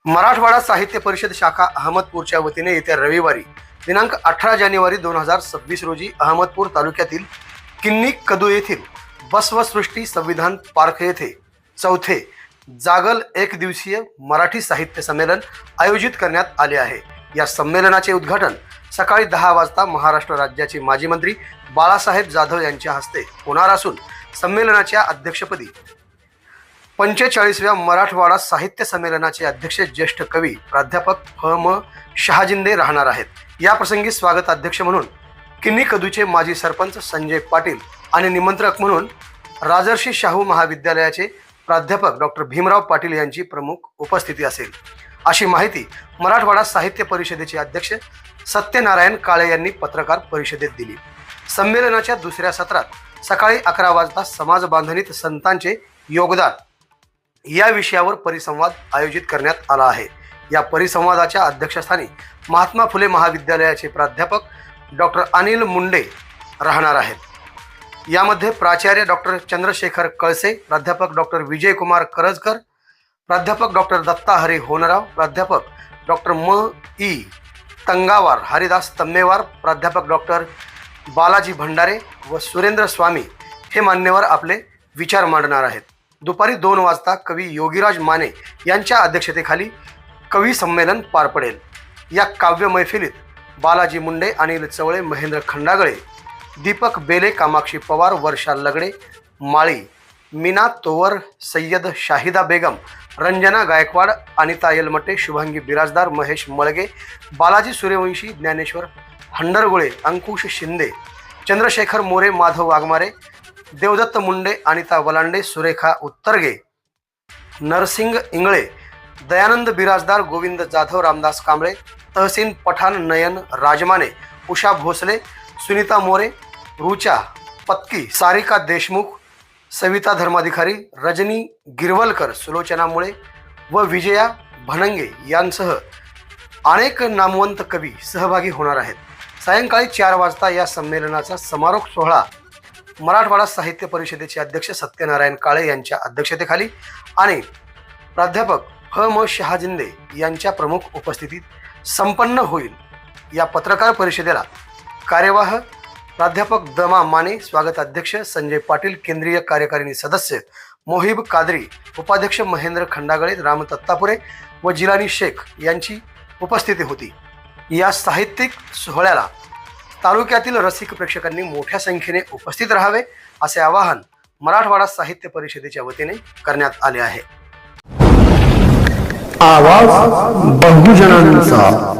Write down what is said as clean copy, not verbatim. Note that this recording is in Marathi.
मराठवाडा साहित्य परिषद शाखा अहमदपूरच्या वतीने येत्या रविवारी दिनांक 18 जानेवारी 2026 रोजी अहमदपूर तालुक्यातील किन्नी कदू येथील बसवसृष्टी संविधान पार्क येथे चौथे जागल एक दिवसीय मराठी साहित्य संमेलन आयोजित करण्यात आले आहे। या संमेलनाचे उद्घाटन सकाळी 10 वाजता महाराष्ट्र राज्याचे माजी मंत्री बाळासाहेब जाधव यांच्या हस्ते होणार असून संमेलनाच्या अध्यक्षपदी 45व्या मराठवाडा साहित्य संमेलनाचे अध्यक्ष ज्येष्ठ कवी प्राध्यापक फ.म. शहाजिंदे राहणार आहेत। या प्रसंगी स्वागत अध्यक्ष म्हणून किन्नी कदूचे माजी सरपंच संजय पाटील आणि निमंत्रक म्हणून राजर्षी शाहू महाविद्यालयाचे प्राध्यापक डॉक्टर भीमराव पाटील यांची प्रमुख उपस्थिती असेल, अशी माहिती मराठवाडा साहित्य परिषदेचे अध्यक्ष सत्यनारायण काळे यांनी पत्रकार परिषदेत दिली। संमेलनाच्या दुसऱ्या सत्रात सकाळी 11 वाजता समाज बांधणीत संतांचे योगदान या विषयावर परिसंवाद आयोजित करण्यात आला आहे। या परिसंवादाच्या अध्यक्षस्थानी महात्मा फुले महाविद्यालयाचे प्राध्यापक डॉक्टर अनिल मुंडे राहणार आहेत। यामध्ये प्राचार्य डॉक्टर चंद्रशेखर कळसे, प्राध्यापक डॉक्टर विजयकुमार करजकर, प्राध्यापक डॉक्टर दत्ता हरी होनराव, प्राध्यापक डॉक्टर म.ई. तंगावार, हरिदास तम्मेवार, प्राध्यापक डॉक्टर बालाजी भंडारे व सुरेंद्र स्वामी हे मान्यवर आपले विचार मांडणार आहेत। दुपारी 2 वाजता कवी योगीराज माने यांच्या अध्यक्षतेखाली कवी संमेलन पार पडेल। या काव्य मैफिलीत बालाजी मुंडे, अनिल चवळे, महेंद्र खंडागळे, दीपक बेले, कामाक्षी पवार, वर्षा लगडे, माळी, मीना तोवर, सय्यद शाहिदा बेगम, रंजना गायकवाड, अनिता येलमटे, शुभांगी बिराजदार, महेश मळगे, बालाजी सूर्यवंशी, ज्ञानेश्वर हंडरगुळे, अंकुश शिंदे, चंद्रशेखर मोरे, माधव वाघमारे, देवदत्त मुंडे, अनिता वलांडे, सुरेखा उत्तरगे, नरसिंग इंगळे, दयानंद बिराजदार, गोविंद जाधव, रामदास कांबळे, तहसीन पठाण, नयन राजमाने, उषा भोसले, सुनीता मोरे, रुचा पत्की, सारिका देशमुख, सविता धर्माधिकारी, रजनी गिरवलकर, सुलोचना मुळे व विजया भनंगे यांसह अनेक नामवंत कवी सहभागी होणार आहेत। सायंकाळी 4 वाजता या संमेलनाचा समारोप सोहळा मराठवाडा साहित्य परिषदेचे अध्यक्ष सत्यनारायण काळे यांच्या अध्यक्षतेखाली आणि प्राध्यापक फ.म. शहाजिंदे यांच्या प्रमुख उपस्थितीत संपन्न होईल। या पत्रकार परिषदेला कार्यवाह प्राध्यापक दमा माने, स्वागत अध्यक्ष संजय पाटील, केंद्रीय कार्यकारिणी सदस्य मोहिब कादरी, उपाध्यक्ष महेंद्र खंडागळे, राम तत्तापुरे व जिलानी शेख यांची उपस्थिती होती। या साहित्यिक सोहळ्याला तालुक्यातील रसिक प्रेक्षकांनी मोठ्या संख्येने उपस्थित राहावे असे आवाहन मराठवाडा साहित्य परिषदेच्या वतीने करण्यात आले आहे। आवाज बहुजनांचा।